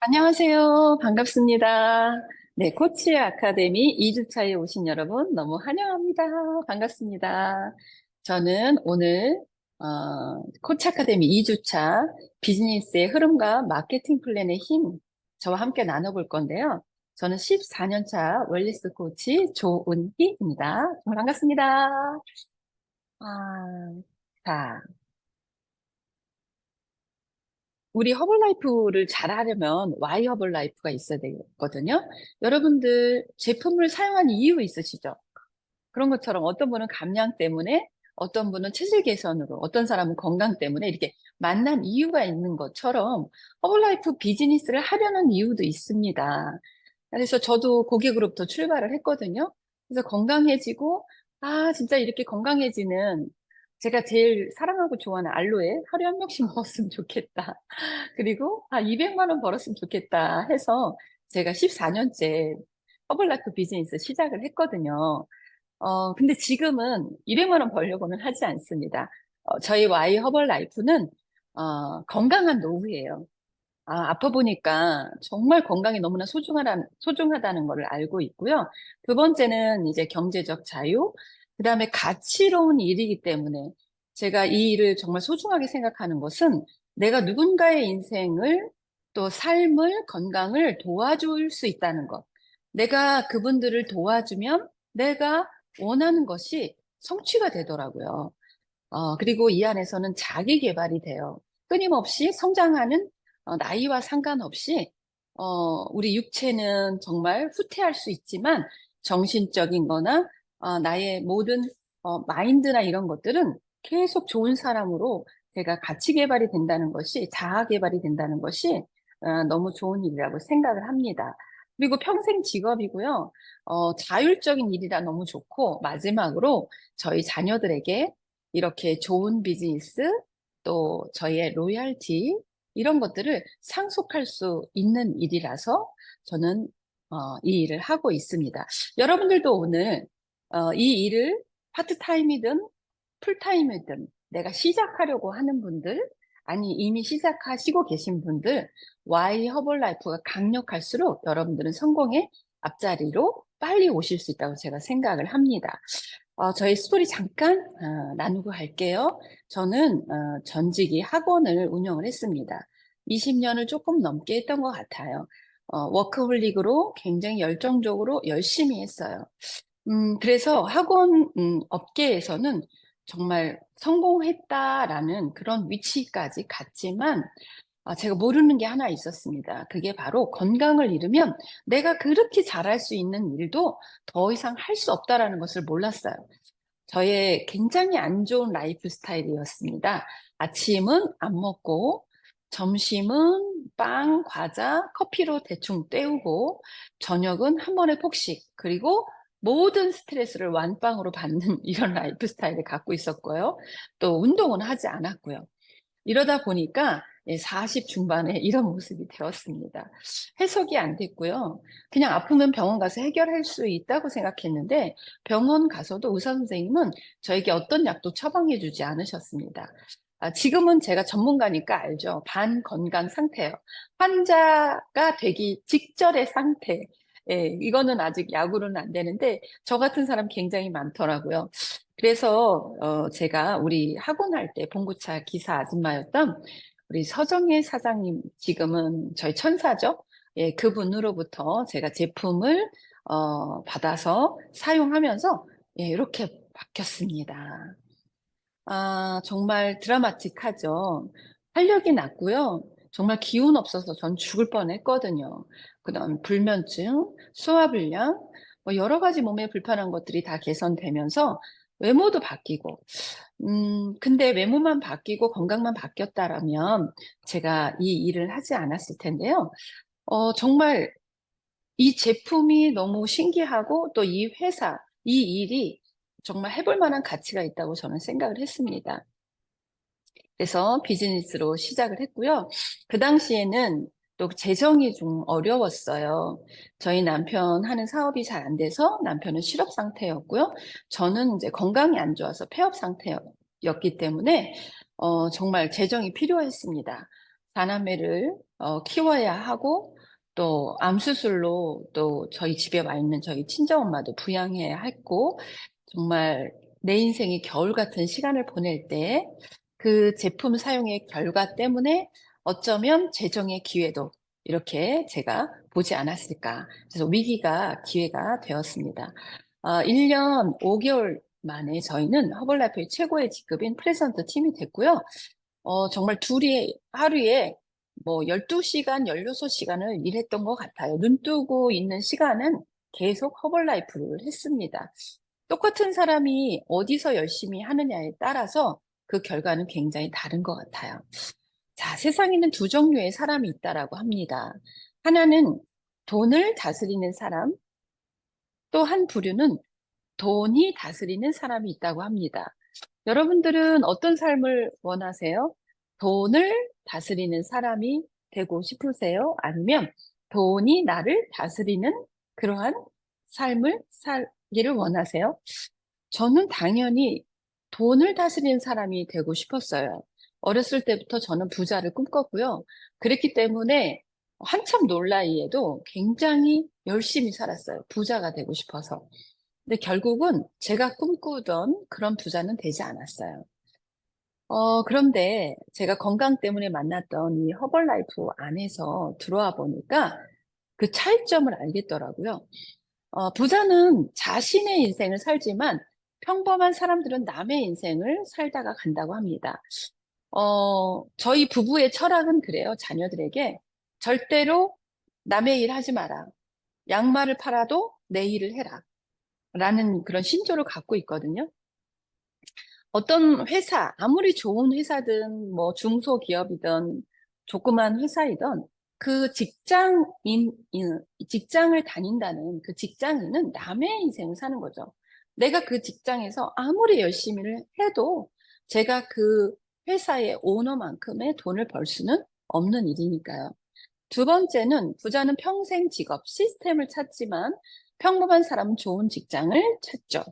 안녕하세요. 반갑습니다. 네, 코치 아카데미 2주차에 오신 여러분 너무 환영합니다. 반갑습니다. 저는 오늘 코치 아카데미 2주차 비즈니스의 흐름과 마케팅 플랜의 힘 저와 함께 나눠볼 건데요. 저는 14년차 웰니스 코치 조은희입니다. 반갑습니다. 아, 자, 우리 허벌라이프를 잘하려면 Y 허벌라이프가 있어야 되거든요. 여러분들 제품을 사용한 이유 있으시죠? 그런 것처럼 어떤 분은 감량 때문에, 어떤 분은 체질 개선으로, 어떤 사람은 건강 때문에 이렇게 만난 이유가 있는 것처럼 허벌라이프 비즈니스를 하려는 이유도 있습니다. 그래서 저도 고객으로부터 출발을 했거든요. 그래서 건강해지고, 진짜 이렇게 건강해지는 제가 제일 사랑하고 좋아하는 알로에 하루에 한 명씩 먹었으면 좋겠다. 그리고 200만 원 벌었으면 좋겠다 해서 제가 14년째 허블라이프 비즈니스 시작을 했거든요. 근데 지금은 200만 원 벌려고는 하지 않습니다. 저희 Y 허벌라이프는 건강한 노후예요. 아파 보니까 정말 건강이 너무나 소중하다는 걸 알고 있고요. 두 번째는 이제 경제적 자유, 그 다음에 가치로운 일이기 때문에 제가 이 일을 정말 소중하게 생각하는 것은 내가 누군가의 인생을 또 삶을, 건강을 도와줄 수 있다는 것. 내가 그분들을 도와주면 내가 원하는 것이 성취가 되더라고요. 그리고 이 안에서는 자기 개발이 돼요. 끊임없이 성장하는 나이와 상관없이 우리 육체는 정말 후퇴할 수 있지만 정신적인 거나 나의 모든 마인드나 이런 것들은 계속 좋은 사람으로 제가 가치 개발이 된다는 것이 자아 개발이 된다는 것이 너무 좋은 일이라고 생각을 합니다. 그리고 평생 직업이고요. 자율적인 일이라 너무 좋고 마지막으로 저희 자녀들에게 이렇게 좋은 비즈니스, 또 저희의 로열티, 이런 것들을 상속할 수 있는 일이라서 저는 이 일을 하고 있습니다. 여러분들도 오늘 이 일을 파트타임이든 풀타임이든 내가 시작하려고 하는 분들, 아니 이미 시작하시고 계신 분들, Y 허벌라이프가 강력할수록 여러분들은 성공의 앞자리로 빨리 오실 수 있다고 제가 생각을 합니다. 저희 스토리 잠깐 나누고 갈게요. 저는 전직이 학원을 운영을 했습니다. 20년을 조금 넘게 했던 것 같아요. 워크홀릭으로 굉장히 열정적으로 열심히 했어요. 그래서 학원 업계에서는 정말 성공했다라는 그런 위치까지 갔지만 제가 모르는 게 하나 있었습니다. 그게 바로 건강을 잃으면 내가 그렇게 잘할 수 있는 일도 더 이상 할 수 없다라는 것을 몰랐어요. 저의 굉장히 안 좋은 라이프 스타일이었습니다. 아침은 안 먹고, 점심은 빵, 과자, 커피로 대충 때우고, 저녁은 한 번에 폭식, 그리고 모든 스트레스를 완빵으로 받는 이런 라이프 스타일을 갖고 있었고요. 또 운동은 하지 않았고요. 이러다 보니까 40 중반에 이런 모습이 되었습니다. 해석이 안 됐고요. 그냥 아프면 병원 가서 해결할 수 있다고 생각했는데 병원 가서도 의사 선생님은 저에게 어떤 약도 처방해 주지 않으셨습니다. 지금은 제가 전문가니까 알죠. 반건강 상태예요. 환자가 되기 직전의 상태. 이거는 아직 약으로는 안 되는데 저 같은 사람 굉장히 많더라고요. 그래서 제가 우리 학원 할 때 봉구차 기사 아줌마였던 우리 서정혜 사장님, 지금은 저희 천사죠. 그분으로부터 제가 제품을 받아서 사용하면서 이렇게 바뀌었습니다. 정말 드라마틱하죠. 활력이 났고요. 정말 기운 없어서 전 죽을 뻔했거든요. 그다음 불면증, 소화불량, 뭐 여러 가지 몸에 불편한 것들이 다 개선되면서 외모도 바뀌고, 근데 외모만 바뀌고 건강만 바뀌었다라면 제가 이 일을 하지 않았을 텐데요. 정말 이 제품이 너무 신기하고 또 이 회사, 이 일이 정말 해볼 만한 가치가 있다고 저는 생각을 했습니다. 그래서 비즈니스로 시작을 했고요. 그 당시에는 또 재정이 좀 어려웠어요. 저희 남편 하는 사업이 잘 안 돼서 남편은 실업 상태였고요. 저는 이제 건강이 안 좋아서 폐업 상태였기 때문에 정말 재정이 필요했습니다. 다남매를 키워야 하고 또 암수술로 또 저희 집에 와 있는 저희 친정엄마도 부양해야 했고 정말 내 인생의 겨울 같은 시간을 보낼 때 그 제품 사용의 결과 때문에 어쩌면 재정의 기회도 이렇게 제가 보지 않았을까. 그래서 위기가 기회가 되었습니다. 1년 5개월 만에 저희는 허벌라이프의 최고의 직급인 프레젠터 팀이 됐고요. 정말 둘이 하루에 뭐 12시간, 16시간을 일했던 것 같아요. 눈 뜨고 있는 시간은 계속 허벌라이프를 했습니다. 똑같은 사람이 어디서 열심히 하느냐에 따라서 그 결과는 굉장히 다른 것 같아요. 자, 세상에는 두 종류의 사람이 있다라고 합니다. 하나는 돈을 다스리는 사람, 또 한 부류는 돈이 다스리는 사람이 있다고 합니다. 여러분들은 어떤 삶을 원하세요? 돈을 다스리는 사람이 되고 싶으세요? 아니면 돈이 나를 다스리는 그러한 삶을 살기를 원하세요? 저는 당연히 돈을 다스리는 사람이 되고 싶었어요. 어렸을 때부터 저는 부자를 꿈꿨고요. 그랬기 때문에 한참 놀 나이에도 굉장히 열심히 살았어요. 부자가 되고 싶어서. 근데 결국은 제가 꿈꾸던 그런 부자는 되지 않았어요. 그런데 제가 건강 때문에 만났던 이 허벌라이프 안에서 들어와 보니까 그 차이점을 알겠더라고요. 부자는 자신의 인생을 살지만 평범한 사람들은 남의 인생을 살다가 간다고 합니다. 저희 부부의 철학은 그래요. 자녀들에게 절대로 남의 일 하지 마라. 양말을 팔아도 내 일을 해라. 라는 그런 신조를 갖고 있거든요. 어떤 회사, 아무리 좋은 회사든 뭐 중소기업이든 조그만 회사이든 그 직장을 다닌다는 그 직장인은 남의 인생을 사는 거죠. 내가 그 직장에서 아무리 열심히 해도 제가 그 회사의 오너만큼의 돈을 벌 수는 없는 일이니까요. 두 번째는 부자는 평생 직업, 시스템을 찾지만 평범한 사람은 좋은 직장을 찾죠.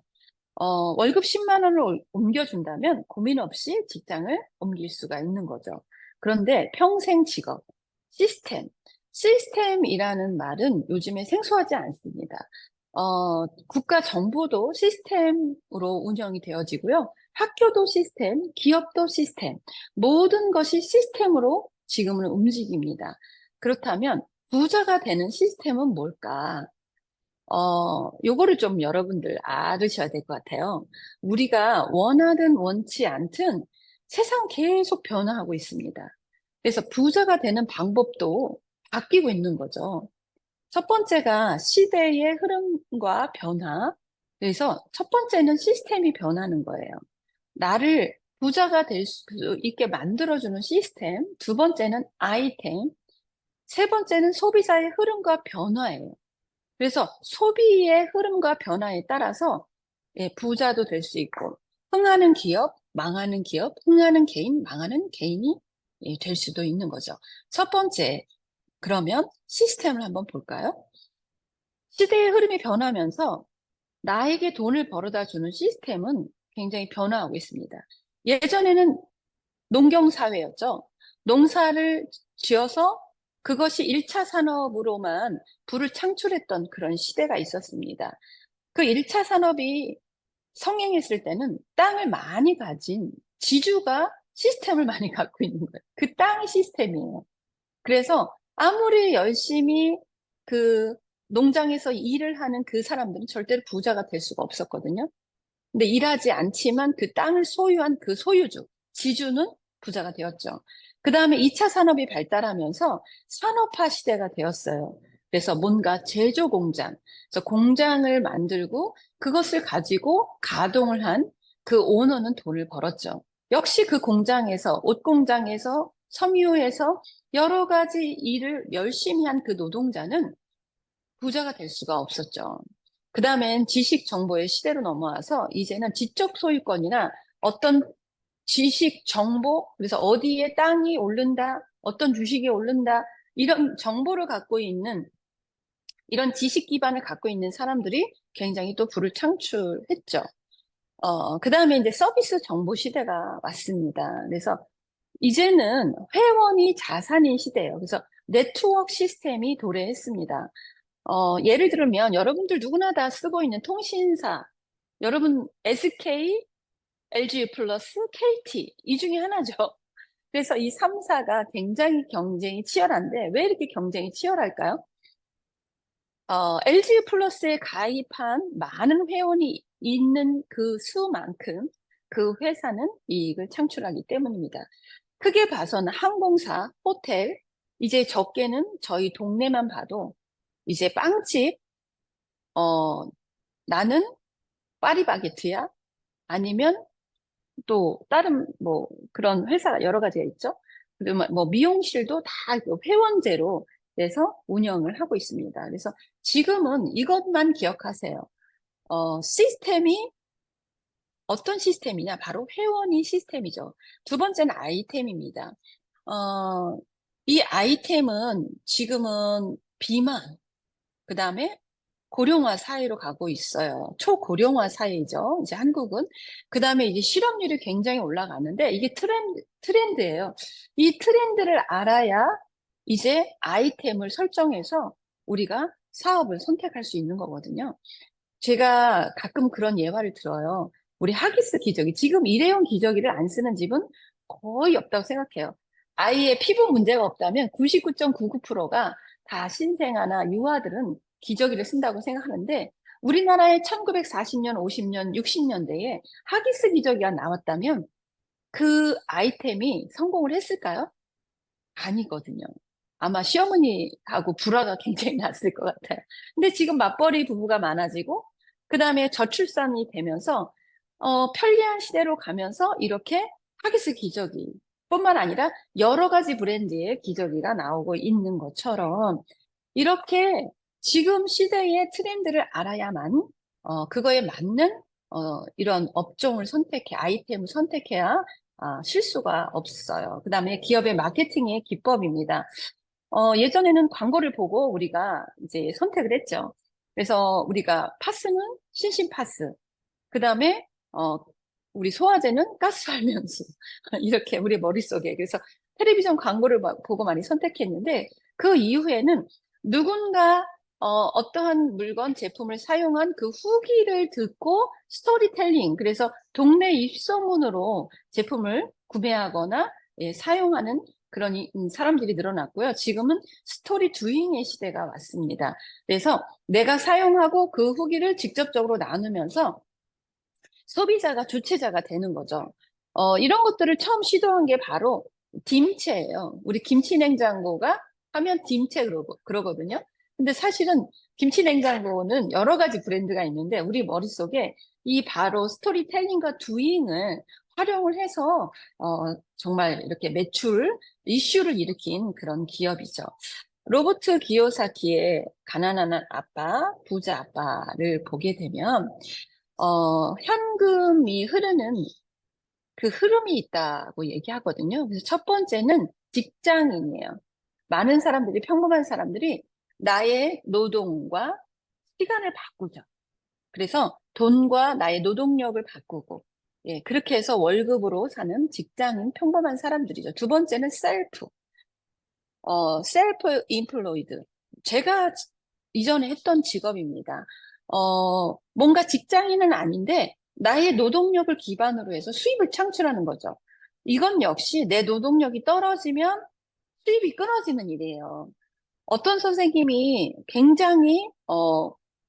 월급 10만 원을 옮겨준다면 고민 없이 직장을 옮길 수가 있는 거죠. 그런데 평생 직업, 시스템, 시스템이라는 말은 요즘에 생소하지 않습니다. 국가 정부도 시스템으로 운영이 되어지고요. 학교도 시스템, 기업도 시스템, 모든 것이 시스템으로 지금은 움직입니다. 그렇다면 부자가 되는 시스템은 뭘까? 요거를 좀 여러분들 알으셔야 될 것 같아요. 우리가 원하든 원치 않든 세상 계속 변화하고 있습니다. 그래서 부자가 되는 방법도 바뀌고 있는 거죠. 첫 번째가 시대의 흐름과 변화. 그래서 첫 번째는 시스템이 변하는 거예요. 나를 부자가 될 수 있게 만들어주는 시스템. 두 번째는 아이템. 세 번째는 소비자의 흐름과 변화예요. 그래서 소비의 흐름과 변화에 따라서 부자도 될 수 있고 흥하는 기업, 망하는 기업, 흥하는 개인, 망하는 개인이 될 수도 있는 거죠. 첫 번째, 그러면 시스템을 한번 볼까요? 시대의 흐름이 변하면서 나에게 돈을 벌어다 주는 시스템은 굉장히 변화하고 있습니다. 예전에는 농경사회였죠. 농사를 지어서 그것이 1차 산업으로만 부를 창출했던 그런 시대가 있었습니다. 그 1차 산업이 성행했을 때는 땅을 많이 가진 지주가 시스템을 많이 갖고 있는 거예요. 그 땅이 시스템이에요. 그래서 아무리 열심히 그 농장에서 일을 하는 그 사람들은 절대로 부자가 될 수가 없었거든요. 근데 일하지 않지만 그 땅을 소유한 그 소유주, 지주는 부자가 되었죠. 그 다음에 2차 산업이 발달하면서 산업화 시대가 되었어요. 그래서 뭔가 제조 공장, 그래서 공장을 만들고 그것을 가지고 가동을 한 그 오너는 돈을 벌었죠. 역시 그 공장에서, 옷 공장에서, 섬유에서 여러 가지 일을 열심히 한 그 노동자는 부자가 될 수가 없었죠. 그 다음엔 지식 정보의 시대로 넘어와서 이제는 지적 소유권이나 어떤 지식 정보, 그래서 어디에 땅이 오른다, 어떤 주식이 오른다, 이런 정보를 갖고 있는, 이런 지식 기반을 갖고 있는 사람들이 굉장히 또 부를 창출했죠. 그 다음에 이제 서비스 정보 시대가 왔습니다. 그래서 이제는 회원이 자산인 시대예요. 그래서 네트워크 시스템이 도래했습니다. 예를 들면 여러분들 누구나 다 쓰고 있는 통신사, 여러분 SK, LG 플러스, KT 이 중에 하나죠. 그래서 이 3사가 굉장히 경쟁이 치열한데 왜 이렇게 경쟁이 치열할까요? LG 플러스에 가입한 많은 회원이 있는 그 수만큼 그 회사는 이익을 창출하기 때문입니다. 크게 봐서는 항공사, 호텔, 이제 적게는 저희 동네만 봐도 이제 빵집, 어, 나는 파리바게트야? 아니면 또 다른 뭐 그런 회사가 여러 가지가 있죠. 그리고 뭐 미용실도 다 회원제로 해서 운영을 하고 있습니다. 그래서 지금은 이것만 기억하세요. 시스템이 어떤 시스템이냐? 바로 회원이 시스템이죠. 두 번째는 아이템입니다. 어, 이 아이템은 지금은 비만, 그 다음에 고령화 사회로 가고 있어요. 초고령화 사회이죠. 이제 한국은. 그 다음에 이제 실업률이 굉장히 올라가는데 이게 트렌드예요. 이 트렌드를 알아야 이제 아이템을 설정해서 우리가 사업을 선택할 수 있는 거거든요. 제가 가끔 그런 예화를 들어요. 우리 하기스 기저귀. 지금 일회용 기저귀를 안 쓰는 집은 거의 없다고 생각해요. 아이의 피부 문제가 없다면 99.99%가 다 신생아나 유아들은 기저귀를 쓴다고 생각하는데 우리나라의 1940년, 50년, 60년대에 하기스 기저귀가 나왔다면 그 아이템이 성공을 했을까요? 아니거든요. 아마 시어머니하고 불화가 굉장히 났을 것 같아요. 근데 지금 맞벌이 부부가 많아지고, 그 다음에 저출산이 되면서, 편리한 시대로 가면서 이렇게 하기스 기저귀 뿐만 아니라 여러 가지 브랜드의 기저귀가 나오고 있는 것처럼, 이렇게 지금 시대의 트렌드를 알아야만, 그거에 맞는, 이런 업종을 선택해, 아이템을 선택해야 실수가 없어요. 그 다음에 기업의 마케팅의 기법입니다. 예전에는 광고를 보고 우리가 이제 선택을 했죠. 그래서 우리가 파스는 신신파스, 그 다음에, 우리 소화제는 가스알면수. 이렇게 우리 머릿속에. 그래서 텔레비전 광고를 보고 많이 선택했는데 그 이후에는 누군가 어떠한 물건, 제품을 사용한 그 후기를 듣고 스토리텔링, 그래서 동네 입소문으로 제품을 구매하거나 예, 사용하는 그런 사람들이 늘어났고요. 지금은 스토리 두잉의 시대가 왔습니다. 그래서 내가 사용하고 그 후기를 직접적으로 나누면서 소비자가 주체자가 되는 거죠. 이런 것들을 처음 시도한 게 바로 딤체예요. 우리 김치냉장고가 하면 딤체 그러거든요. 근데 사실은 김치냉장고는 여러 가지 브랜드가 있는데 우리 머릿속에 이 바로 스토리텔링과 두잉을 활용을 해서 정말 이렇게 매출 이슈를 일으킨 그런 기업이죠. 로버트 기요사키의 가난한 아빠, 부자 아빠를 보게 되면 현금이 흐르는 그 흐름이 있다고 얘기하거든요. 그래서 첫 번째는 직장인이에요. 많은 사람들이, 평범한 사람들이 나의 노동과 시간을 바꾸죠. 그래서 돈과 나의 노동력을 바꾸고, 예, 그렇게 해서 월급으로 사는 직장인, 평범한 사람들이죠. 두 번째는 셀프 인플로이드. 제가 이전에 했던 직업입니다. 뭔가 직장인은 아닌데, 나의 노동력을 기반으로 해서 수입을 창출하는 거죠. 이건 역시 내 노동력이 떨어지면 수입이 끊어지는 일이에요. 어떤 선생님이 굉장히,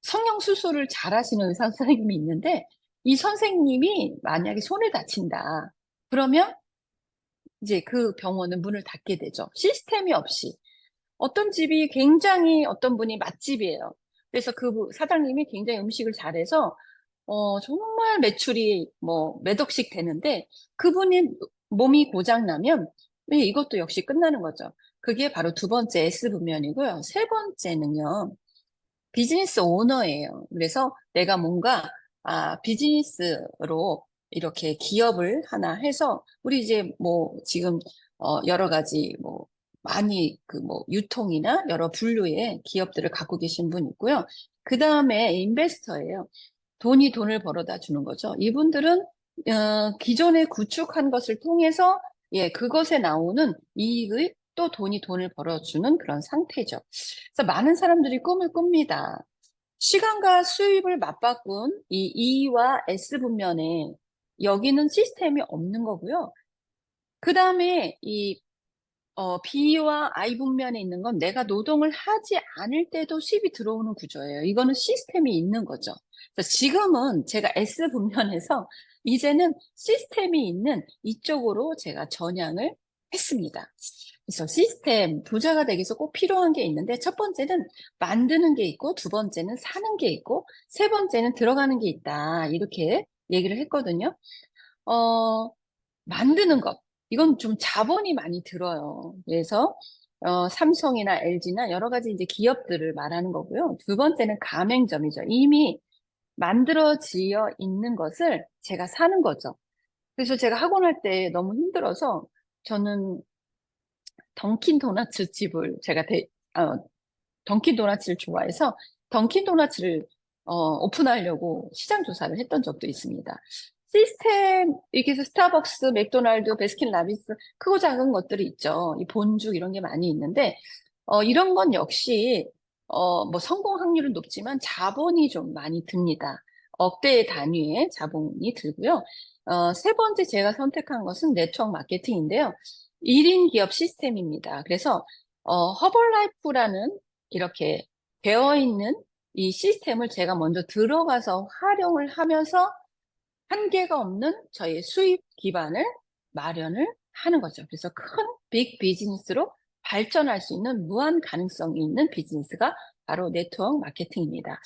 성형수술을 잘하시는 의사 선생님이 있는데, 이 선생님이 만약에 손을 다친다. 그러면 이제 그 병원은 문을 닫게 되죠. 시스템이 없이. 어떤 집이 굉장히 어떤 분이 맛집이에요. 그래서 그 사장님이 굉장히 음식을 잘해서 정말 매출이 뭐 몇 억씩 되는데 그분이 몸이 고장 나면 이것도 역시 끝나는 거죠. 그게 바로 두 번째 S 분면이고요. 세 번째는요. 비즈니스 오너예요. 그래서 내가 뭔가 비즈니스로 이렇게 기업을 하나 해서 우리 이제 뭐 지금 여러 가지 뭐 많이 그 뭐 유통이나 여러 분류의 기업들을 갖고 계신 분 있고요. 그 다음에 인베스터예요. 돈을 벌어다 주는 거죠. 이분들은 기존에 구축한 것을 통해서 예, 그것에 나오는 이익의 또 돈을 벌어주는 그런 상태죠. 그래서 많은 사람들이 꿈을 꿉니다. 시간과 수입을 맞바꾼 이 E와 S 분면에 여기는 시스템이 없는 거고요. 그 다음에 이 B와 I 분면에 있는 건 내가 노동을 하지 않을 때도 수입이 들어오는 구조예요. 이거는 시스템이 있는 거죠. 그래서 지금은 제가 S 분면에서 이제는 시스템이 있는 이쪽으로 제가 전향을 했습니다. 그래서 시스템, 부자가 되기 위해서 꼭 필요한 게 있는데 첫 번째는 만드는 게 있고 두 번째는 사는 게 있고 세 번째는 들어가는 게 있다. 이렇게 얘기를 했거든요. 어, 만드는 것. 이건 좀 자본이 많이 들어요. 그래서 삼성이나 LG나 여러 가지 이제 기업들을 말하는 거고요. 두 번째는 가맹점이죠. 이미 만들어지어 있는 것을 제가 사는 거죠. 그래서 제가 학원할 때 너무 힘들어서 저는 던킨 도너츠 집을 던킨 도너츠를 좋아해서 던킨 도너츠를 오픈하려고 시장 조사를 했던 적도 있습니다. 시스템, 이렇게 해서 스타벅스, 맥도날드, 베스킨라빈스, 크고 작은 것들이 있죠. 이 본죽 이런 게 많이 있는데, 이런 건 역시, 뭐 성공 확률은 높지만 자본이 좀 많이 듭니다. 억대의 단위의 자본이 들고요. 세 번째 제가 선택한 것은 네트워크 마케팅인데요. 1인 기업 시스템입니다. 그래서, 허벌라이프라는 이렇게 되어 있는 이 시스템을 제가 먼저 들어가서 활용을 하면서 한계가 없는 저희 수입 기반을 마련을 하는 거죠. 그래서 큰 빅 비즈니스로 발전할 수 있는 무한 가능성이 있는 비즈니스가 바로 네트워크 마케팅입니다.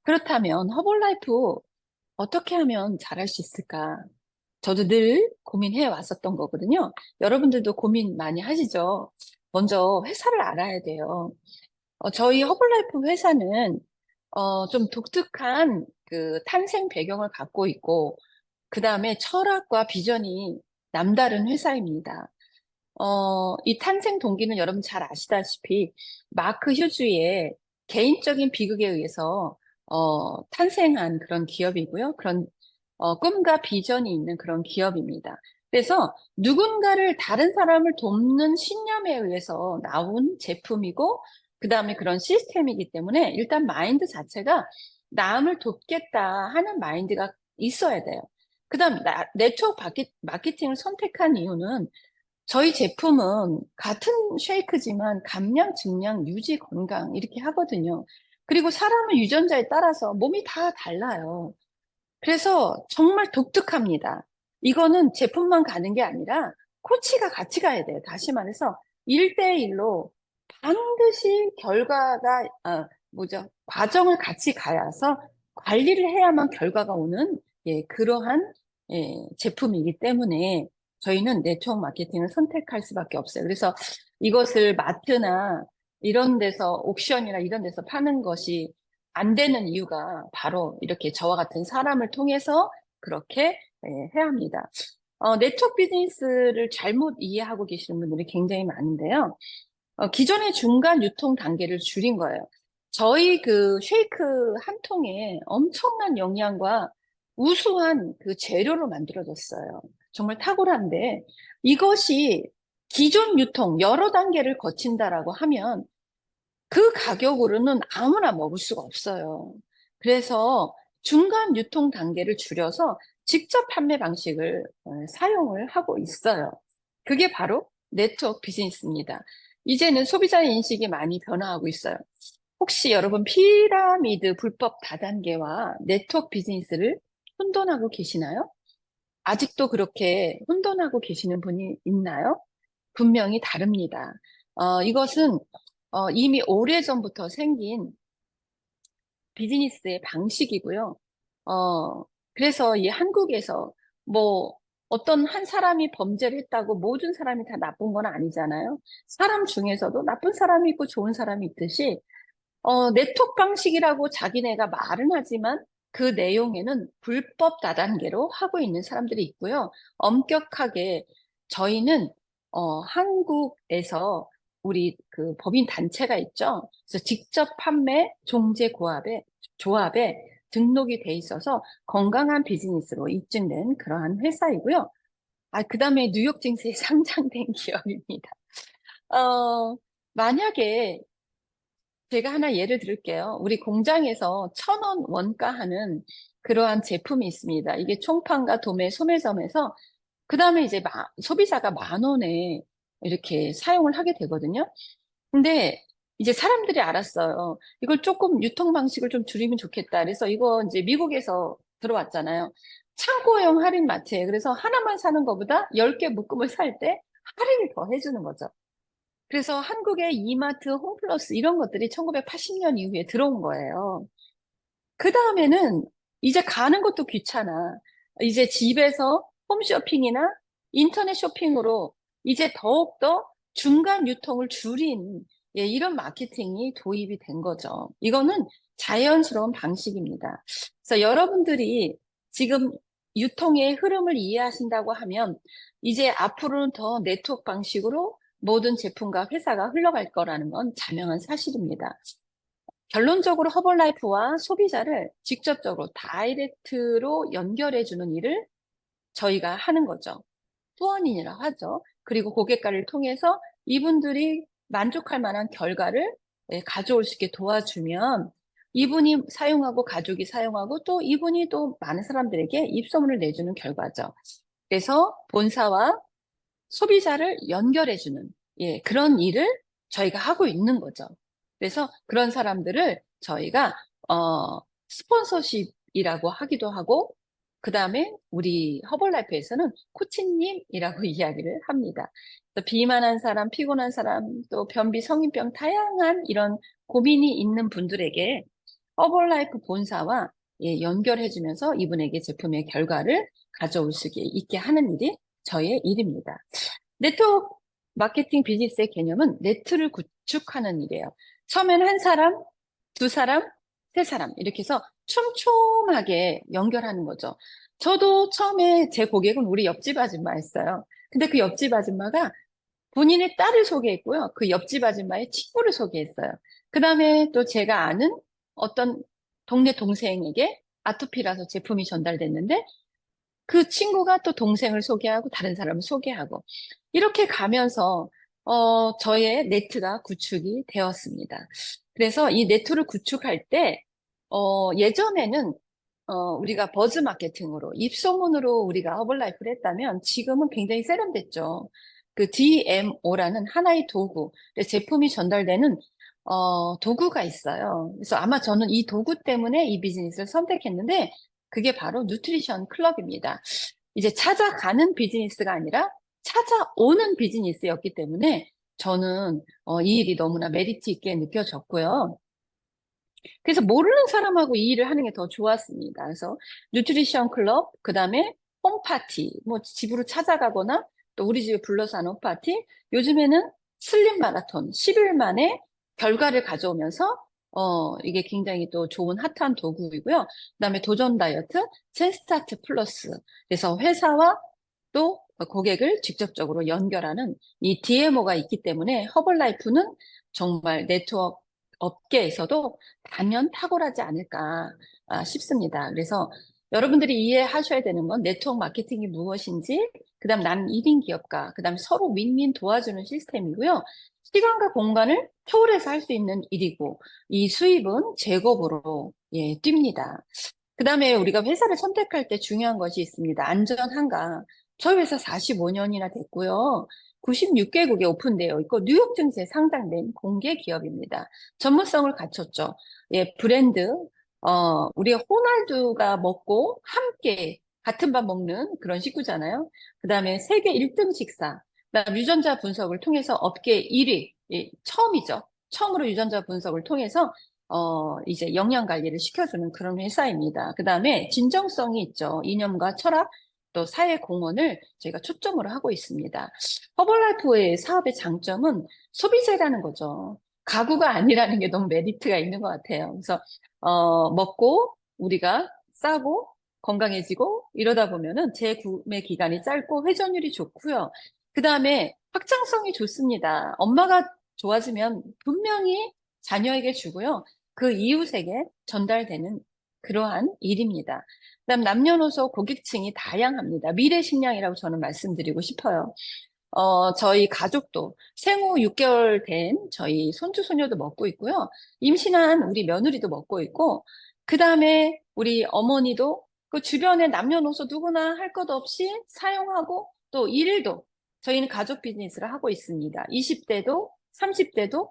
그렇다면 허벌라이프 어떻게 하면 잘할 수 있을까? 저도 늘 고민해 왔었던 거거든요. 여러분들도 고민 많이 하시죠? 먼저 회사를 알아야 돼요. 저희 허블라이프 회사는 좀 독특한 그 탄생 배경을 갖고 있고, 그 다음에 철학과 비전이 남다른 회사입니다. 이 탄생 동기는 여러분 잘 아시다시피 마크 휴즈의 개인적인 비극에 의해서 탄생한 그런 기업이고요. 그런 꿈과 비전이 있는 그런 기업입니다. 그래서 누군가를 다른 사람을 돕는 신념에 의해서 나온 제품이고 그 다음에 그런 시스템이기 때문에 일단 마인드 자체가 남을 돕겠다 하는 마인드가 있어야 돼요. 그 다음 네트워크 마케팅을 선택한 이유는 저희 제품은 같은 쉐이크지만 감량, 증량, 유지, 건강 이렇게 하거든요. 그리고 사람의 유전자에 따라서 몸이 다 달라요. 그래서 정말 독특합니다. 이거는 제품만 가는 게 아니라 코치가 같이 가야 돼요. 다시 말해서 1대1로 반드시 결과가, 과정을 같이 가야서 관리를 해야만 결과가 오는, 예, 그러한, 예, 제품이기 때문에 저희는 네트워크 마케팅을 선택할 수밖에 없어요. 그래서 이것을 마트나 이런 데서 옥션이나 이런 데서 파는 것이 안 되는 이유가 바로 이렇게 저와 같은 사람을 통해서 그렇게 해야 합니다. 네트워크 비즈니스를 잘못 이해하고 계시는 분들이 굉장히 많은데요. 기존의 중간 유통 단계를 줄인 거예요. 저희 그 쉐이크 한 통에 엄청난 영양과 우수한 그 재료로 만들어졌어요. 정말 탁월한데 이것이 기존 유통 여러 단계를 거친다라고 하면 그 가격으로는 아무나 먹을 수가 없어요. 그래서 중간 유통 단계를 줄여서 직접 판매 방식을 사용을 하고 있어요. 그게 바로 네트워크 비즈니스입니다. 이제는 소비자의 인식이 많이 변화하고 있어요. 혹시 여러분 피라미드 불법 다단계와 네트워크 비즈니스를 혼돈하고 계시나요? 아직도 그렇게 혼돈하고 계시는 분이 있나요? 분명히 다릅니다. 이것은 이미 오래전부터 생긴 비즈니스의 방식이고요. 그래서 이 한국에서 뭐 어떤 한 사람이 범죄를 했다고 모든 사람이 다 나쁜 건 아니잖아요. 사람 중에서도 나쁜 사람이 있고 좋은 사람이 있듯이 네트워크 방식이라고 자기네가 말은 하지만 그 내용에는 불법 다단계로 하고 있는 사람들이 있고요. 엄격하게 저희는 한국에서 우리 그 법인 단체가 있죠. 그래서 직접 판매 종제 조합에 등록이 돼 있어서 건강한 비즈니스로 입증된 그러한 회사이고요. 그다음에 뉴욕 증시에 상장된 기업입니다. 어, 만약에 제가 하나 예를 들을게요. 우리 공장에서 1,000원 원가 하는 그러한 제품이 있습니다. 이게 총판과 도매, 소매점에서 그 다음에 이제 소비자가 10,000원에 이렇게 사용을 하게 되거든요. 근데 이제 사람들이 알았어요. 이걸 조금 유통 방식을 좀 줄이면 좋겠다. 그래서 이거 이제 미국에서 들어왔잖아요. 창고형 할인 마트에. 그래서 하나만 사는 것보다 10개 묶음을 살 때 할인을 더 해주는 거죠. 그래서 한국의 이마트, 홈플러스 이런 것들이 1980년 이후에 들어온 거예요. 그 다음에는 이제 가는 것도 귀찮아. 이제 집에서 홈쇼핑이나 인터넷 쇼핑으로 이제 더욱더 중간 유통을 줄인 이런 마케팅이 도입이 된 거죠. 이거는 자연스러운 방식입니다. 그래서 여러분들이 지금 유통의 흐름을 이해하신다고 하면 이제 앞으로는 더 네트워크 방식으로 모든 제품과 회사가 흘러갈 거라는 건 자명한 사실입니다. 결론적으로 허벌라이프와 소비자를 직접적으로 다이렉트로 연결해주는 일을 저희가 하는 거죠. 후원인이라고 하죠. 그리고 고객과를 통해서 이분들이 만족할 만한 결과를 가져올 수 있게 도와주면 이분이 사용하고 가족이 사용하고 또 이분이 또 많은 사람들에게 입소문을 내주는 결과죠. 그래서 본사와 소비자를 연결해주는 그런 일을 저희가 하고 있는 거죠. 그래서 그런 사람들을 저희가 스폰서십이라고 하기도 하고 그 다음에 우리 허벌라이프에서는 코치님이라고 이야기를 합니다. 비만한 사람, 피곤한 사람, 또 변비, 성인병 다양한 이런 고민이 있는 분들에게 허벌라이프 본사와 연결해주면서 이분에게 제품의 결과를 가져올 수 있게 하는 일이 저희의 일입니다. 네트워크 마케팅 비즈니스의 개념은 네트를 구축하는 일이에요. 처음에는 한 사람, 두 사람, 세 사람 이렇게 해서 촘촘하게 연결하는 거죠. 저도 처음에 제 고객은 우리 옆집 아줌마였어요. 근데 그 옆집 아줌마가 본인의 딸을 소개했고요. 그 옆집 아줌마의 친구를 소개했어요. 그 다음에 또 제가 아는 어떤 동네 동생에게 아토피라서 제품이 전달됐는데 그 친구가 또 동생을 소개하고 다른 사람을 소개하고 이렇게 가면서 저의 네트가 구축이 되었습니다. 그래서 이 네트를 구축할 때 예전에는 우리가 버즈 마케팅으로 입소문으로 우리가 허블라이프를 했다면 지금은 굉장히 세련됐죠. 그 DMO라는 하나의 도구, 제품이 전달되는 도구가 있어요. 그래서 아마 저는 이 도구 때문에 이 비즈니스를 선택했는데 그게 바로 누트리션 클럽입니다. 이제 찾아가는 비즈니스가 아니라 찾아오는 비즈니스였기 때문에 저는 이 일이 너무나 메리트 있게 느껴졌고요. 그래서 모르는 사람하고 이 일을 하는 게 더 좋았습니다. 그래서 누트리션 클럽, 그 다음에 홈파티, 뭐 집으로 찾아가거나 또 우리 집에 불러서 하는 홈파티, 요즘에는 슬림 마라톤 10일 만에 결과를 가져오면서 이게 굉장히 또 좋은 핫한 도구이고요. 그다음에 도전 다이어트, 젠스타트 플러스. 그래서 회사와 또 고객을 직접적으로 연결하는 이 DMO가 있기 때문에 허벌라이프는 정말 네트워크 업계에서도 단연 탁월하지 않을까 싶습니다. 그래서 여러분들이 이해하셔야 되는 건 네트워크 마케팅이 무엇인지, 그다음 나는 1인 기업가, 그다음 서로 윈윈 도와주는 시스템이고요. 시간과 공간을 초월해서 할 수 있는 일이고, 이 수입은 제곱으로 뜁니다. 그다음에 우리가 회사를 선택할 때 중요한 것이 있습니다. 안전한가? 저희 회사 45년이나 됐고요. 96개국에 오픈되어 있고 뉴욕 증시에 상장된 공개 기업입니다. 전문성을 갖췄죠. 브랜드, 우리가 호날두가 먹고 함께 같은 밥 먹는 그런 식구잖아요. 그다음에 세계 1등 식사, 그다음 유전자 분석을 통해서 업계 1위, 처음이죠. 처음으로 유전자 분석을 통해서 이제 영양 관리를 시켜주는 그런 회사입니다. 그 다음에 진정성이 있죠. 이념과 철학, 또 사회 공헌을 저희가 초점으로 하고 있습니다. 허벌라이프의 사업의 장점은 소비재라는 거죠. 가구가 아니라는 게 너무 메리트가 있는 것 같아요. 그래서 먹고 우리가 싸고 건강해지고 이러다 보면은 재구매 기간이 짧고 회전율이 좋고요. 그 다음에 확장성이 좋습니다. 엄마가 좋아지면 분명히 자녀에게 주고요. 그 이웃에게 전달되는 그러한 일입니다. 그다음 남녀노소 고객층이 다양합니다. 미래식량이라고 저는 말씀드리고 싶어요. 저희 가족도 생후 6개월 된 저희 손주, 손녀도 먹고 있고요. 임신한 우리 며느리도 먹고 있고, 그 다음에 우리 어머니도 그 주변에 남녀노소 누구나 할 것 없이 사용하고 또 일도 저희는 가족 비즈니스를 하고 있습니다. 20대도 30대도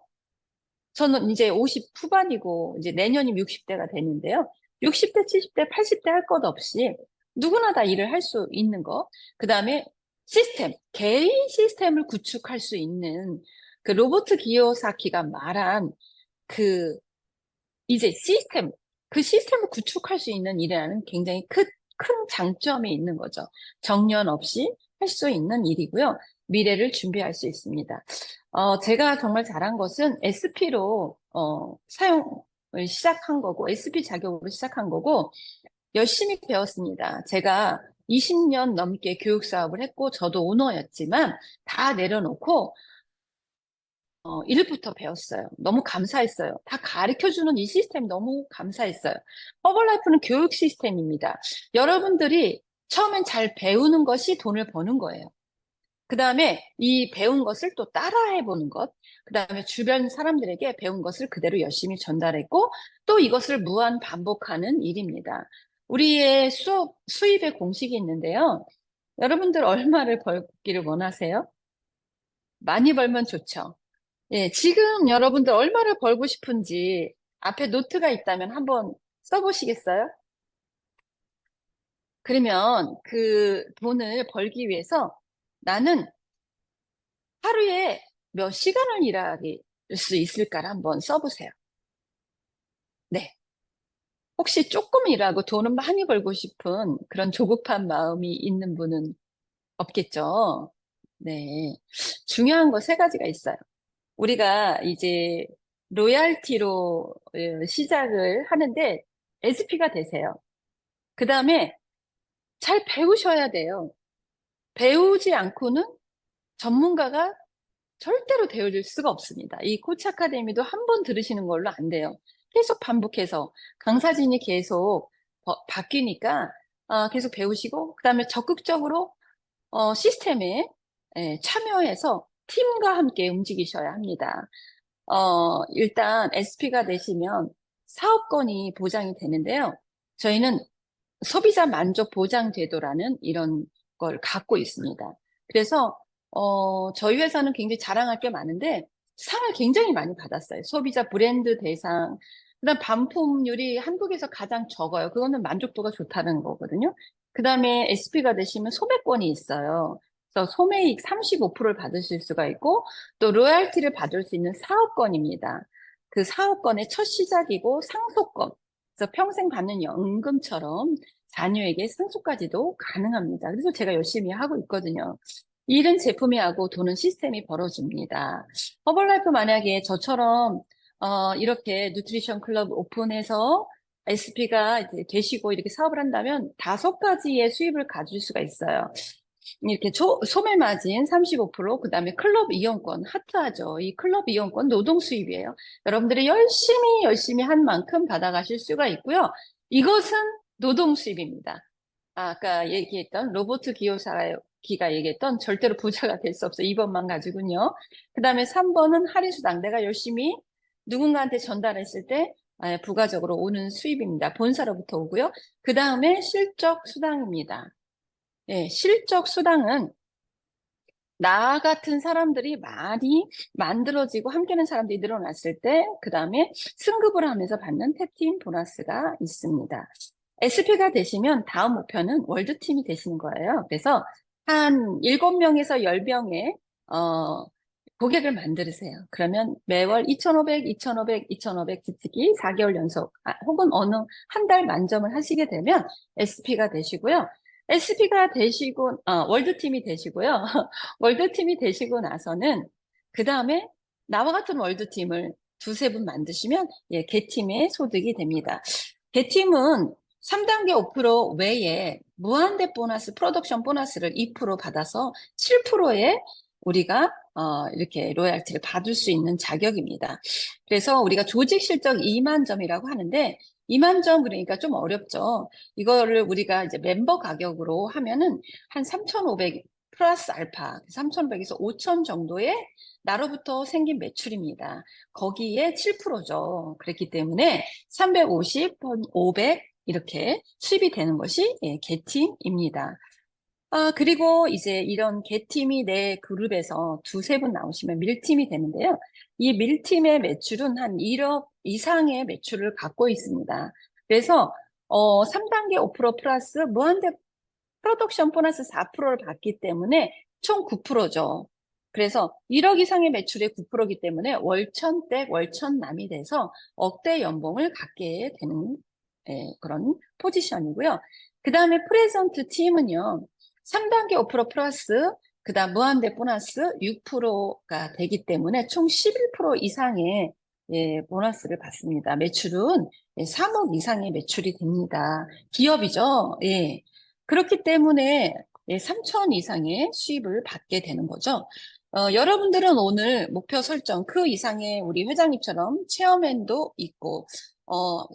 저는 이제 50 후반이고 이제 내년이면 60대가 되는데요. 60대, 70대, 80대 할 것 없이 누구나 다 일을 할 수 있는 거. 그 다음에 시스템, 개인 시스템을 구축할 수 있는 그 로버트 기요사키가 말한 그 이제 시스템, 그 시스템을 구축할 수 있는 일이라는 굉장히 큰 장점이 있는 거죠. 정년 없이 할 수 있는 일이고요. 미래를 준비할 수 있습니다. 제가 정말 잘한 것은 SP로 사용을 시작한 거고, SP 자격으로 시작한 거고, 열심히 배웠습니다. 제가 20년 넘게 교육 사업을 했고, 저도 오너였지만 다 내려놓고, 1부터 배웠어요. 너무 감사했어요. 다 가르쳐주는 이 시스템 너무 감사했어요. 허벌라이프는 교육 시스템입니다. 여러분들이 처음엔 잘 배우는 것이 돈을 버는 거예요. 그 다음에 이 배운 것을 또 따라해 보는 것, 그 다음에 주변 사람들에게 배운 것을 그대로 열심히 전달했고, 또 이것을 무한 반복하는 일입니다. 우리의 수입의 공식이 있는데요. 여러분들 얼마를 벌기를 원하세요? 많이 벌면 좋죠. 예, 지금 여러분들 얼마를 벌고 싶은지 앞에 노트가 있다면 한번 써보시겠어요? 그러면 그 돈을 벌기 위해서 나는 하루에 몇 시간을 일할 수 있을까를 한번 써보세요. 네. 혹시 조금 일하고 돈을 많이 벌고 싶은 그런 조급한 마음이 있는 분은 없겠죠? 네. 중요한 거 세 가지가 있어요. 우리가 이제 로얄티로 시작을 하는데 SP가 되세요. 그 다음에 잘 배우셔야 돼요. 배우지 않고는 전문가가 절대로 되어줄 수가 없습니다. 이 코치 아카데미도 한 번 들으시는 걸로 안 돼요. 계속 반복해서 강사진이 계속 바뀌니까 계속 배우시고 그다음에 적극적으로 시스템에 참여해서 팀과 함께 움직이셔야 합니다. 일단 SP가 되시면 사업권이 보장이 되는데요. 저희는 소비자 만족 보장 제도라는 이런 걸 갖고 있습니다. 그래서 저희 회사는 굉장히 자랑할 게 많은데 상을 굉장히 많이 받았어요. 소비자 브랜드 대상. 그다음 반품률이 한국에서 가장 적어요. 그거는 만족도가 좋다는 거거든요. 그다음에 SP가 되시면 소매권이 있어요. 그래서 소매이익 35%를 받으실 수가 있고 또 로얄티를 받을 수 있는 사업권입니다. 그 사업권의 첫 시작이고 상속권. 그래서 평생 받는 연금처럼 자녀에게 상속까지도 가능합니다. 그래서 제가 열심히 하고 있거든요. 일은 제품이 하고 돈은 시스템이 벌어줍니다. 허벌라이프 만약에 저처럼 이렇게 누트리션 클럽 오픈해서 SP가 이제 되시고 이렇게 사업을 한다면 5가지의 수입을 가질 수가 있어요. 이렇게 소매 마진 35%, 그 다음에 클럽 이용권, 하트하죠. 이 클럽 이용권 노동 수입이에요. 여러분들이 열심히 한 만큼 받아가실 수가 있고요. 이것은 노동 수입입니다. 아까 얘기했던 로버트 기요사키가 얘기했던 절대로 부자가 될 수 없어. 2번만 가지고요. 그 다음에 3번은 할인수당. 내가 열심히 누군가한테 전달했을 때 부가적으로 오는 수입입니다. 본사로부터 오고요. 그 다음에 실적 수당입니다. 예, 실적 수당은 나 같은 사람들이 많이 만들어지고 함께하는 사람들이 늘어났을 때, 그 다음에 승급을 하면서 받는 탭팀 보너스가 있습니다. SP가 되시면 다음 목표는 월드팀이 되시는 거예요. 그래서 한 7명에서 10명의 고객을 만들으세요. 그러면 매월 2,500, 2,500, 2,500 지치기 4개월 연속, 혹은 어느 한 달 만점을 하시게 되면 SP가 되시고요. SP가 되시고, 월드팀이 되시고요. 월드팀이 되시고 나서는, 그 다음에 나와 같은 월드팀을 두세 분 만드시면, 예, 개팀의 소득이 됩니다. 개팀은 3단계 5% 외에 무한대 보너스, 프로덕션 보너스를 2% 받아서 7%의 우리가 이렇게 로열티를 받을 수 있는 자격입니다. 그래서 우리가 조직 실적 2만 점이라고 하는데 2만 점 그러니까 좀 어렵죠. 이거를 우리가 이제 멤버 가격으로 하면은 한 3,500 플러스 알파, 3,500에서 5,000 정도의 나로부터 생긴 매출입니다. 거기에 7%죠. 그렇기 때문에 350, 500 이렇게 수입이 되는 것이 개팀입니다. 그리고 이제 이런 개팀이 내 그룹에서 두세 분 나오시면 밀팀이 되는데요. 이 밀팀의 매출은 한 1억 이상의 매출을 갖고 있습니다. 그래서 3단계 5% 플러스 무한대 프로덕션 보너스 4%를 받기 때문에 총 9%죠. 그래서 1억 이상의 매출의 9%이기 때문에 월천댁 월천남이 돼서 억대 연봉을 갖게 되는 그런 포지션이고요. 그 다음에 프레젠트 팀은요. 3단계 5% 플러스 그 다음 무한대 보너스 6%가 되기 때문에 총 11% 이상의 보너스를 받습니다. 매출은 3억 이상의 매출이 됩니다. 기업이죠. 예. 그렇기 때문에 3천 이상의 수입을 받게 되는 거죠. 여러분들은 오늘 목표 설정 그 이상의 우리 회장님처럼 체어맨도 있고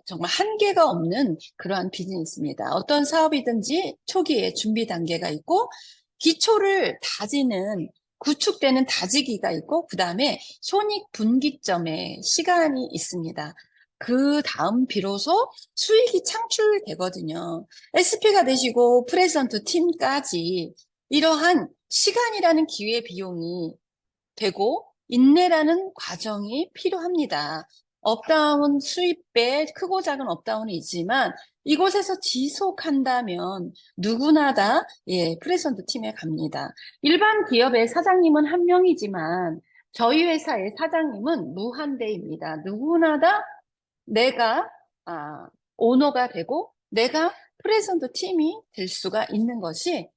정말 한계가 없는 그러한 비즈니스입니다. 어떤 사업이든지 초기에 준비 단계가 있고 기초를 다지는 구축되는 다지기가 있고 그 다음에 손익 분기점에 시간이 있습니다. 그 다음 비로소 수익이 창출되거든요. SP가 되시고 프레젠트 팀까지 이러한 시간이라는 기회 비용이 되고 인내라는 과정이 필요합니다. 업다운 수입배 크고 작은 업다운이 있지만 이곳에서 지속한다면 누구나 다 프레젠트 팀에 갑니다. 일반 기업의 사장님은 한 명이지만 저희 회사의 사장님은 무한대입니다. 누구나 다 내가 오너가 되고 내가 프레젠트 팀이 될 수가 있는 것이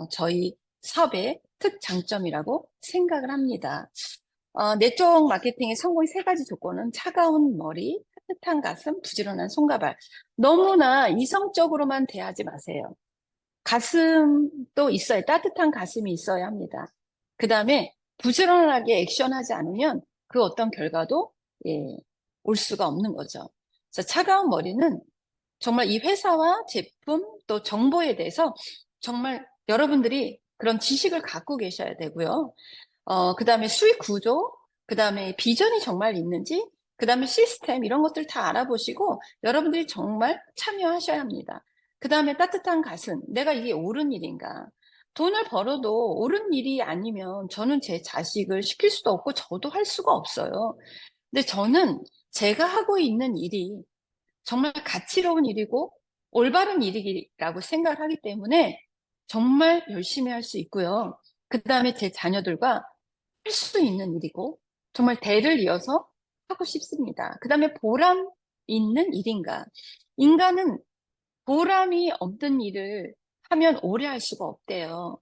저희 사업의 특장점이라고 생각을 합니다. 네트워크 마케팅의 성공의 세 가지 조건은 차가운 머리, 따뜻한 가슴, 부지런한 손가발. 너무나 이성적으로만 대하지 마세요. 가슴도 있어야, 따뜻한 가슴이 있어야 합니다. 그 다음에 부지런하게 액션하지 않으면 그 어떤 결과도 올 수가 없는 거죠. 그래서 차가운 머리는 정말 이 회사와 제품 또 정보에 대해서 정말 여러분들이 그런 지식을 갖고 계셔야 되고요. 그 다음에 수익 구조, 그 다음에 비전이 정말 있는지, 그 다음에 시스템 이런 것들 다 알아보시고 여러분들이 정말 참여하셔야 합니다. 그 다음에 따뜻한 가슴, 내가 이게 옳은 일인가? 돈을 벌어도 옳은 일이 아니면 저는 제 자식을 시킬 수도 없고 저도 할 수가 없어요. 근데 저는 제가 하고 있는 일이 정말 가치로운 일이고 올바른 일이라고 생각을 하기 때문에 정말 열심히 할 수 있고요. 그 다음에 제 자녀들과 할 수 있는 일이고 정말 대를 이어서 하고 싶습니다. 그 다음에 보람 있는 일인가? 인간은 보람이 없는 일을 하면 오래 할 수가 없대요.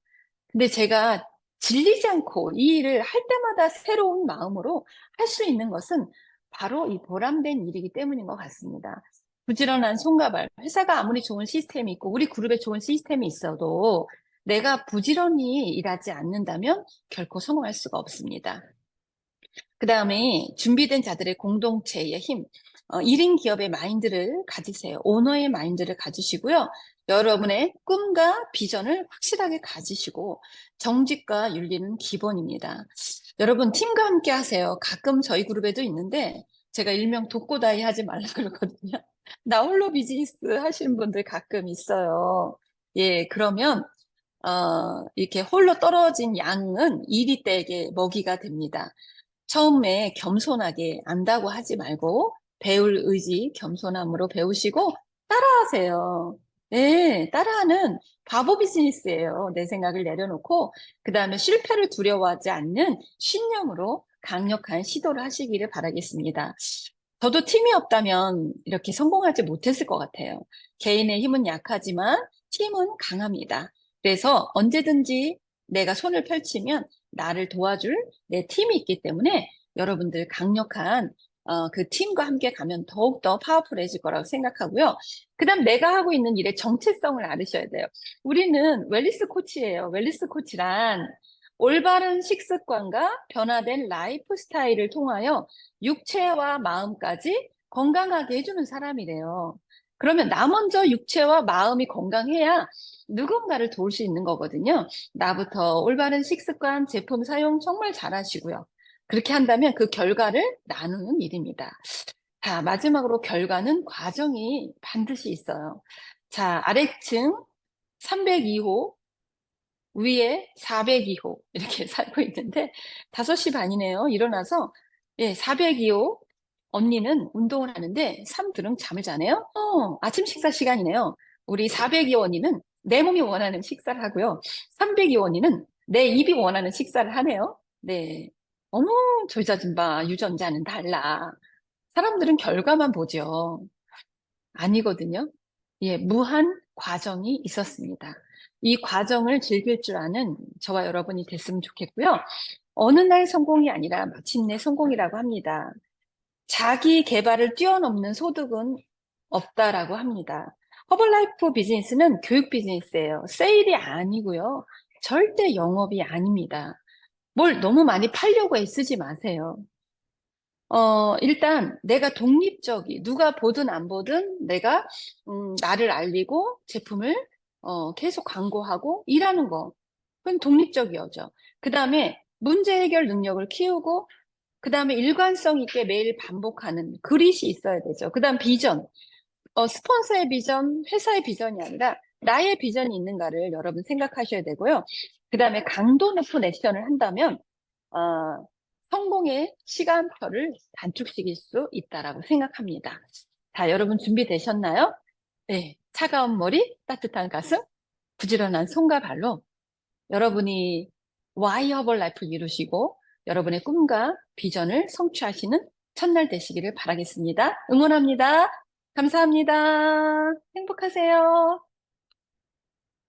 근데 제가 질리지 않고 이 일을 할 때마다 새로운 마음으로 할 수 있는 것은 바로 이 보람된 일이기 때문인 것 같습니다. 부지런한 손가발. 회사가 아무리 좋은 시스템이 있고 우리 그룹에 좋은 시스템이 있어도 내가 부지런히 일하지 않는다면 결코 성공할 수가 없습니다. 그 다음에 준비된 자들의 공동체의 힘. 1인 기업의 마인드를 가지세요. 오너의 마인드를 가지시고요. 여러분의 꿈과 비전을 확실하게 가지시고 정직과 윤리는 기본입니다. 여러분 팀과 함께 하세요. 가끔 저희 그룹에도 있는데 제가 일명 독고다이 하지 말라 그러거든요. 나 홀로 비즈니스 하시는 분들 가끔 있어요. 예, 그러면 이렇게 홀로 떨어진 양은 이리떼에게 먹이가 됩니다. 처음에 겸손하게 안다고 하지 말고 배울 의지, 겸손함으로 배우시고 따라하세요. 네, 따라하는 바보 비즈니스예요. 내 생각을 내려놓고 그 다음에 실패를 두려워하지 않는 신념으로 강력한 시도를 하시기를 바라겠습니다. 저도 팀이 없다면 이렇게 성공하지 못했을 것 같아요. 개인의 힘은 약하지만 팀은 강합니다. 그래서 언제든지 내가 손을 펼치면 나를 도와줄 내 팀이 있기 때문에 여러분들 강력한 그 팀과 함께 가면 더욱더 파워풀해질 거라고 생각하고요. 그 다음 내가 하고 있는 일의 정체성을 알으셔야 돼요. 우리는 웰니스 코치예요. 웰니스 코치란 올바른 식습관과 변화된 라이프 스타일을 통하여 육체와 마음까지 건강하게 해주는 사람이래요. 그러면 나 먼저 육체와 마음이 건강해야 누군가를 도울 수 있는 거거든요. 나부터 올바른 식습관, 제품 사용 정말 잘하시고요. 그렇게 한다면 그 결과를 나누는 일입니다. 자, 마지막으로 결과는 과정이 반드시 있어요. 자, 아래층 302호, 위에 402호 이렇게 살고 있는데 5시 반이네요. 일어나서 402호 언니는 운동을 하는데 3들은 잠을 자네요. 아침 식사 시간이네요. 우리 402호 언니는 내 몸이 원하는 식사를 하고요. 302호 언니는 내 입이 원하는 식사를 하네요. 네. 어머, 조자진바 유전자는 달라. 사람들은 결과만 보죠. 아니거든요. 예, 무한 과정이 있었습니다. 이 과정을 즐길 줄 아는 저와 여러분이 됐으면 좋겠고요. 어느 날 성공이 아니라 마침내 성공이라고 합니다. 자기 개발을 뛰어넘는 소득은 없다라고 합니다. 허벌라이프 비즈니스는 교육 비즈니스예요. 세일이 아니고요. 절대 영업이 아닙니다. 뭘 너무 많이 팔려고 애쓰지 마세요. 일단 내가 독립적이, 누가 보든 안 보든 내가, 나를 알리고 제품을, 계속 광고하고 일하는 거. 그건 독립적이어죠. 그 다음에 문제 해결 능력을 키우고, 그 다음에 일관성 있게 매일 반복하는 그릿이 있어야 되죠. 그 다음 비전. 스폰서의 비전, 회사의 비전이 아니라 나의 비전이 있는가를 여러분 생각하셔야 되고요. 그 다음에 강도 높은 액션을 한다면, 어, 성공의 시간표를 단축시킬 수 있다라고 생각합니다. 자, 여러분 준비되셨나요? 네. 차가운 머리, 따뜻한 가슴, 부지런한 손과 발로 여러분이 와이 허벌 라이프를 이루시고 여러분의 꿈과 비전을 성취하시는 첫날 되시기를 바라겠습니다. 응원합니다. 감사합니다. 행복하세요.